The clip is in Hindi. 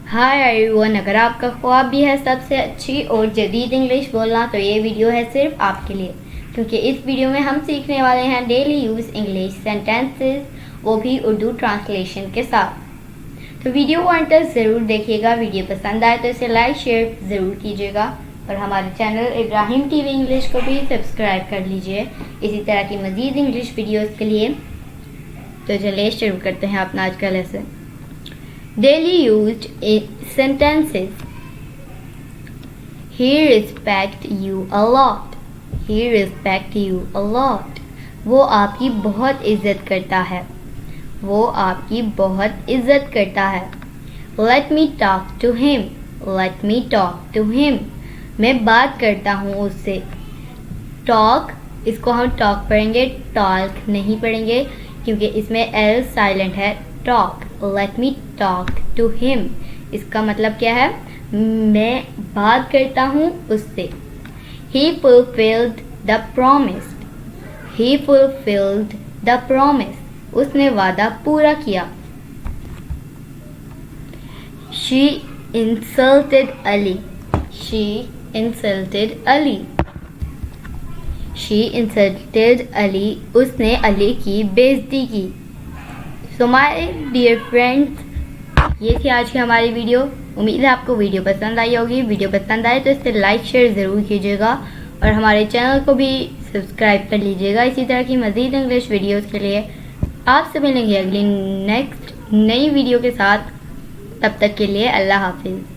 हाय एवरीवन, अगर आपका ख्वाब भी है सबसे अच्छी और जदीद इंग्लिश बोलना तो ये वीडियो है सिर्फ आपके लिए, क्योंकि इस वीडियो में हम सीखने वाले हैं डेली यूज़ इंग्लिश सेंटेंसेस, वो भी उर्दू ट्रांसलेशन के साथ। तो वीडियो को अंत तक ज़रूर देखिएगा। वीडियो पसंद आए तो इसे लाइक शेयर ज़रूर कीजिएगा और हमारे चैनल इब्राहिम टीवी इंग्लिश को भी सब्सक्राइब कर लीजिए इसी तरह की मज़ीद इंग्लिश वीडियोज़ के लिए। तो चलिए शुरू करते हैं अपना आज का lesson. Daily used sentences. He respect you a lot. He respect you a lot. वो आपकी बहुत इज्जत करता है। वो आपकी बहुत इज्जत करता है। Let me talk to him. Let me talk to him. मैं बात करता हूँ उससे। Talk, इसको हम talk पढ़ेंगे, talk नहीं पढ़ेंगे क्योंकि इसमें L साइलेंट है। Talk. Let me talk to him. इसका मतलब क्या है? मैं बात करता हूँ उससे। He fulfilled the promise. He fulfilled the promise. उसने वादा पूरा किया। She insulted Ali. She insulted Ali. She insulted Ali. उसने अली की बेइज्जती की। सो माय डियर फ्रेंड्स, ये थी आज की हमारी वीडियो। उम्मीद है आपको वीडियो पसंद आई होगी। वीडियो पसंद आए तो इसे लाइक शेयर ज़रूर कीजिएगा और हमारे चैनल को भी सब्सक्राइब कर लीजिएगा इसी तरह की मज़ीद इंग्लिश वीडियोस के लिए। आपसे मिलेंगे अगली नेक्स्ट नई वीडियो के साथ। तब तक के लिए अल्लाह हाफिज़।